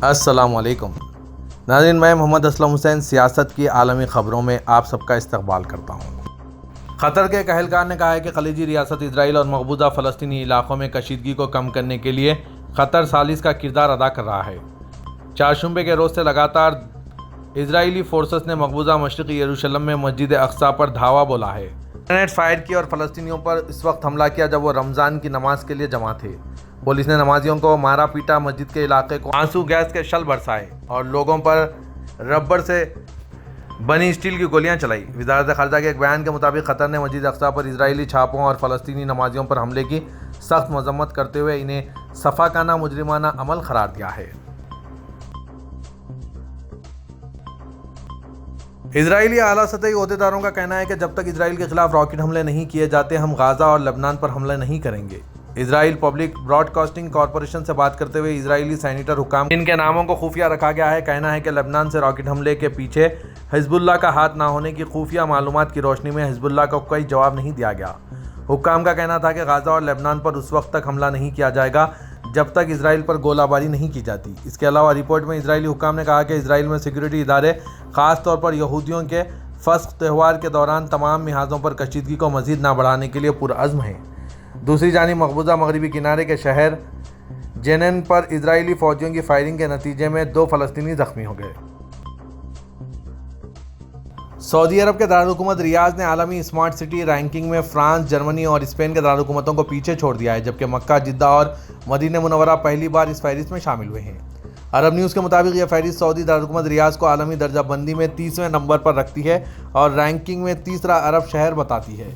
السلام علیکم ناظرین، میں محمد اسلم حسین سیاست کی عالمی خبروں میں آپ سب کا استقبال کرتا ہوں۔ قطر کے ایک اہلکار نے کہا ہے کہ خلیجی ریاست اسرائیل اور مقبوضہ فلسطینی علاقوں میں کشیدگی کو کم کرنے کے لیے قطر ثالث کا کردار ادا کر رہا ہے۔ چہارشنبے کے روز سے لگاتار اسرائیلی فورسز نے مقبوضہ مشرقی یروشلم میں مسجد اقصیٰ پر دھاوا بولا ہے، گرینیڈ فائر کی اور فلسطینیوں پر اس وقت حملہ کیا جب وہ رمضان کی نماز کے لیے جمع تھے۔ پولیس نے نمازیوں کو مارا پیٹا، مسجد کے علاقے کو آنسو گیس کے شل برسائے اور لوگوں پر ربڑ سے بنی اسٹیل کی گولیاں چلائی۔ وزارت خارجہ کے ایک بیان کے مطابق قطر نے مسجد اقصیٰ پر اسرائیلی چھاپوں اور فلسطینی نمازیوں پر حملے کی سخت مذمت کرتے ہوئے انہیں صفاقانہ مجرمانہ عمل قرار دیا ہے۔ اسرائیلی اعلیٰ سطحی عہدیداروں کا کہنا ہے کہ جب تک اسرائیل کے خلاف راکٹ حملے نہیں کیے جاتے ہم غزہ اور لبنان پر حملے نہیں کریں گے۔ اسرائیل پبلک براڈ کاسٹنگ کارپوریشن سے بات کرتے ہوئے اسرائیلی سینیٹر حکام جن کے ناموں کو خفیہ رکھا گیا ہے کہنا ہے کہ لبنان سے راکٹ حملے کے پیچھے حزب اللہ کا ہاتھ نہ ہونے کی خفیہ معلومات کی روشنی میں حزب اللہ کو کوئی جواب نہیں دیا گیا۔ حکام کا کہنا تھا کہ غزہ اور لبنان پر اس وقت تک حملہ نہیں کیا جائے گا جب تک اسرائیل پر گولہ باری نہیں کی جاتی۔ اس کے علاوہ رپورٹ میں اسرائیلی حکام نے کہا کہ اسرائیل میں سیکورٹی ادارے خاص طور پر یہودیوں کے فسق تہوار کے دوران تمام محاذوں پر کشیدگی کو مزید نہ بڑھانے کے لیے پرعزم ہیں۔ دوسری جانب مقبوضہ مغربی کنارے کے شہر جنین پر اسرائیلی فوجیوں کی فائرنگ کے نتیجے میں 2 فلسطینی زخمی ہو گئے۔ سعودی عرب کے دارالحکومت ریاض نے عالمی اسمارٹ سٹی رینکنگ میں فرانس، جرمنی اور اسپین کے دارالحکومتوں کو پیچھے چھوڑ دیا ہے، جبکہ مکہ، جدہ اور مدینہ منورہ پہلی بار اس فہرست میں شامل ہوئے ہیں۔ عرب نیوز کے مطابق یہ فہرست سعودی دارالحکومت ریاض کو عالمی درجہ بندی میں 30ویں نمبر پر رکھتی ہے اور رینکنگ میں تیسرا عرب شہر بتاتی ہے۔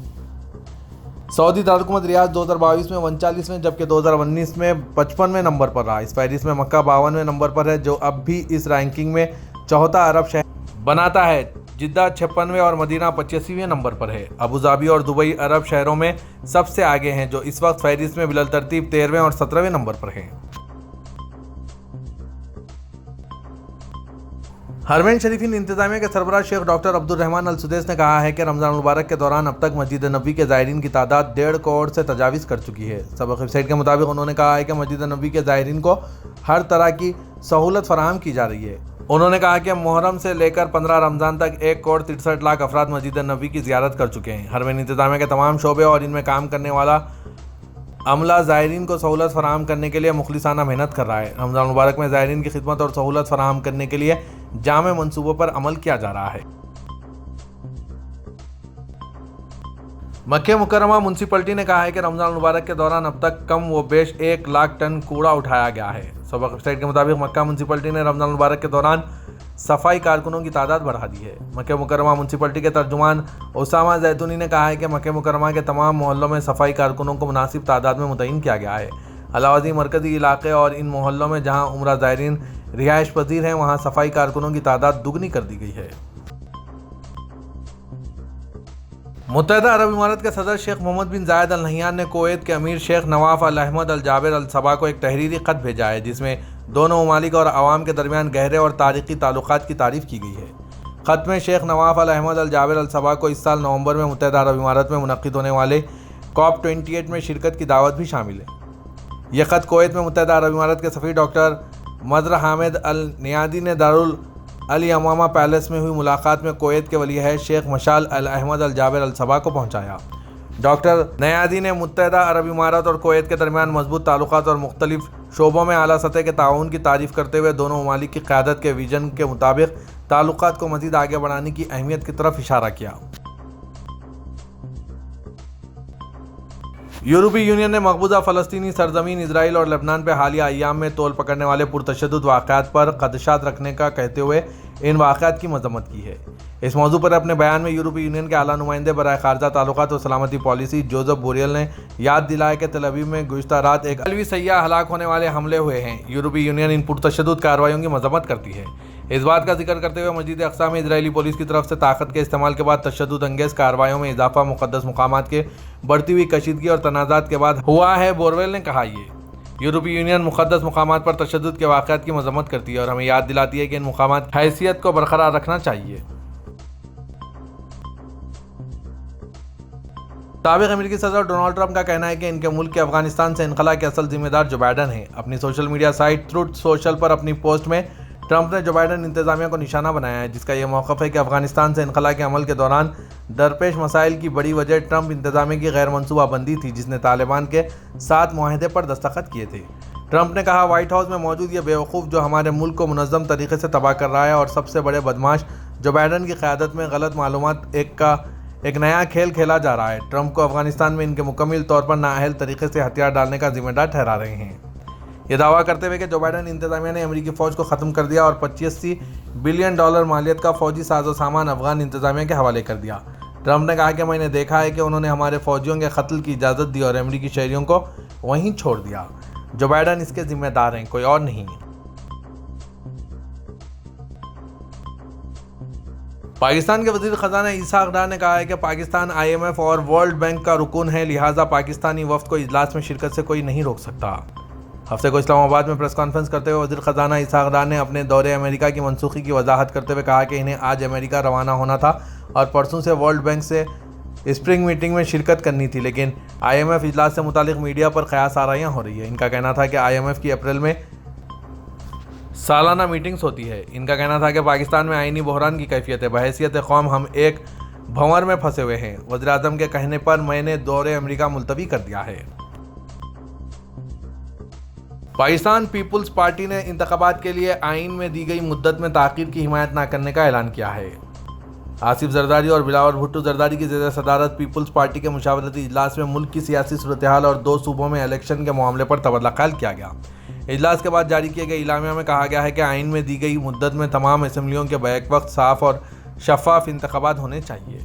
سعودی دارالحکومت ریاض 2022 میں 39ویں جبکہ 2019 میں 55ویں نمبر پر رہا۔ اس فہرست میں مکہ 52ویں نمبر پر ہے جو اب بھی اس رینکنگ میں چوتھا عرب شہر بناتا ہے۔ جدہ 56ویں اور مدینہ 85ویں نمبر پر ہے۔ ابوظہبی اور دبئی عرب شہروں میں سب سے آگے ہیں جو اس وقت فہرست میں بالترتیب 13ویں اور 17ویں نمبر پر ہیں۔ حرمین شریفین انتظامیہ کے سربراہ شیخ ڈاکٹر عبدالرحمن السدیس نے کہا ہے کہ رمضان المبارک کے دوران اب تک مسجد نبوی کے زائرین کی تعداد 1.5 کروڑ سے تجاوز کر چکی ہے۔ سابق ویب سائٹ کے مطابق انہوں نے کہا ہے کہ مسجد نبوی کے زائرین کو ہر طرح کی سہولت فراہم کی جا رہی ہے۔ انہوں نے کہا کہ محرم سے لے کر 15 رمضان تک 1 کروڑ 63 لاکھ افراد مسجد نبوی کی زیارت کر چکے ہیں۔ حرمین انتظامیہ کے تمام شعبے اور ان میں کام کرنے والا عملہ زائرین کو سہولت فراہم کرنے کے لیے مخلصانہ محنت کر رہا ہے۔ رمضان المبارک میں زائرین کی خدمت اور سہولت فراہم کرنے کے لیے جامع منصوبوں پر عمل کیا جا رہا ہے۔ مکہ مکرمہ میونسپلٹی نے کہا ہے کہ رمضان المبارک کے دوران اب تک کم و بیش 1 لاکھ ٹن کوڑا اٹھایا گیا ہے۔ سابق ویب سائٹ کے مطابق مکہ میونسپلٹی نے رمضان المبارک کے دوران صفائی کارکنوں کی تعداد بڑھا دی ہے۔ مکہ مکرمہ میونسپلٹی کے ترجمان اسامہ زیتونی نے کہا ہے کہ مکہ مکرمہ کے تمام محلوں میں صفائی کارکنوں کو مناسب تعداد میں متعین کیا گیا ہے۔ علاوہ ازیں مرکزی علاقے اور ان محلوں میں جہاں عمرہ زائرین رہائش پذیر ہیں وہاں صفائی کارکنوں کی تعداد دگنی کر دی گئی ہے۔ متحدہ عرب امارات کے صدر شیخ محمد بن زاید ال نہیان نے کویت کے امیر شیخ نواف ال احمد ال جابر ال صباح کو ایک تحریری خط بھیجا ہے جس میں دونوں ممالک اور عوام کے درمیان گہرے اور تاریخی تعلقات کی تعریف کی گئی ہے۔ خط میں شیخ نواف ال احمد ال جابر ال صباح کو اس سال نومبر میں متحدہ عرب امارات میں منعقد ہونے والے COP 28 میں شرکت کی دعوت بھی شامل ہے۔ یہ خط کویت میں متحدہ عرب امارات کے سفیر ڈاکٹر مظہر حامد النیادی نے دارالیمامہ پیلس میں ہوئی ملاقات میں کویت کے ولی عہد شیخ مشال ال احمد ال جابر ال صباح کو پہنچایا۔ ڈاکٹر نیادی نے متحدہ عرب امارات اور کویت کے درمیان مضبوط تعلقات اور مختلف شعبوں میں اعلیٰ سطح کے تعاون کی تعریف کرتے ہوئے دونوں ممالک کی قیادت کے ویژن کے مطابق تعلقات کو مزید آگے بڑھانے کی اہمیت کی طرف اشارہ کیا۔ یورپی یونین نے مقبوضہ فلسطینی سرزمین اسرائیل اور لبنان پہ حالیہ ایام میں تول پکڑنے والے پرتشدد واقعات پر خدشات رکھنے کا کہتے ہوئے ان واقعات کی مذمت کی ہے۔ اس موضوع پر اپنے بیان میں یورپی یونین کے اعلیٰ نمائندے برائے خارجہ تعلقات و سلامتی پالیسی جوزف بوریل نے یاد دلایا کہ تل ابیب میں گزشتہ رات ایک اسرائیلی سیاح ہلاک ہونے والے حملے ہوئے ہیں۔ یورپی یونین ان پرتشدد کارروائیوں کی مذمت کرتی ہے۔ اس بات کا ذکر کرتے ہوئے مسجد اقصیٰ میں اسرائیلی پولیس کی طرف سے طاقت کے استعمال کے بعد تشدد انگیز کارروائیوں میں اضافہ مقدس مقامات کے بڑھتی ہوئی کشیدگی اور تنازعات کے بعد ہوا ہے۔ بوریل نے کہا یورپی یونین مقدس مقامات پر تشدد کے واقعات کی مذمت کرتی ہے اور ہمیں یاد دلاتی ہے کہ ان مقامات کی حیثیت کو برقرار رکھنا چاہیے۔ سابق امریکی صدر ڈونلڈ ٹرمپ کا کہنا ہے کہ ان کے ملک کے افغانستان سے انخلا کے اصل ذمہ دار جو بائیڈن ہیں۔ اپنی social media site Truth Social پر اپنی پوسٹ میں ٹرمپ نے جو بائیڈن انتظامیہ کو نشانہ بنایا ہے، جس کا یہ موقف ہے کہ افغانستان سے انخلا کے عمل کے دوران درپیش مسائل کی بڑی وجہ ٹرمپ انتظامیہ کی غیر منصوبہ بندی تھی، جس نے طالبان کے ساتھ معاہدے پر دستخط کیے تھے۔ ٹرمپ نے کہا، وائٹ ہاؤس میں موجود یہ بیوقوف جو ہمارے ملک کو منظم طریقے سے تباہ کر رہا ہے اور سب سے بڑے بدماش جو بائیڈن کی قیادت میں غلط معلومات ایک نیا کھیل کھیلا جا رہا ہے، ٹرمپ کو افغانستان میں ان کے مکمل طور پر نااہل طریقے سے ہتھیار ڈالنے کا ذمہ دار ٹھہرا رہے ہیں۔ یہ دعویٰ کرتے ہوئے کہ جو بائیڈن انتظامیہ نے امریکی فوج کو ختم کر دیا اور $85 بلین مالیت کا فوجی ساز و سامان افغان انتظامیہ کے حوالے کر دیا۔ ٹرمپ نے کہا کہ میں نے دیکھا ہے کہ انہوں نے ہمارے فوجیوں کے قتل کی اجازت دی اور امریکی شہریوں کو وہیں چھوڑ دیا۔ جو بائیڈن اس کے ذمہ دار ہیں، کوئی اور نہیں۔ پاکستان کے وزیر خزانہ عیسیٰ اقدار نے کہا ہے کہ پاکستان IMF اور ورلڈ بینک کا رکن ہے، لہٰذا پاکستانی وفد کو اجلاس میں شرکت سے کوئی نہیں روک سکتا۔ ہفتے کو اسلام آباد میں پریس کانفرنس کرتے ہوئے وزیر خزانہ عیسیٰ اقدار نے اپنے دورے امریکہ کی منسوخی کی وضاحت کرتے ہوئے کہا کہ انہیں آج امریکہ روانہ ہونا تھا اور پرسوں سے ورلڈ بینک سے اسپرنگ میٹنگ میں شرکت کرنی تھی، لیکن IMF اجلاس سے متعلق میڈیا پر قیاس آرائیاں ہو رہی ہیں۔ ان کا کہنا تھا کہ IMF کی اپریل میں سالانہ میٹنگز ہوتی ہے۔ ان کا کہنا تھا کہ پاکستان میں آئینی بحران کی کیفیت ہے، بحیثیت قوم ہم ایک بھنور میں پھنسے ہوئے ہیں۔ وزیر اعظم کے کہنے پر میں نے دورے امریکہ ملتوی کر دیا ہے۔ پاکستان پیپلز پارٹی نے انتخابات کے لیے آئین میں دی گئی مدت میں تاخیر کی حمایت نہ کرنے کا اعلان کیا ہے۔ آصف زرداری اور بلاول بھٹو زرداری کی زیر صدارت پیپلز پارٹی کے مشاورتی اجلاس میں ملک کی سیاسی صورتحال اور 2 صوبوں میں الیکشن کے معاملے پر تبادلہ خیال کیا گیا۔ اجلاس کے بعد جاری کیے گئے اعلامیہ میں کہا گیا ہے کہ آئین میں دی گئی مدت میں تمام اسمبلیوں کے بیک وقت صاف اور شفاف انتخابات ہونے چاہیے۔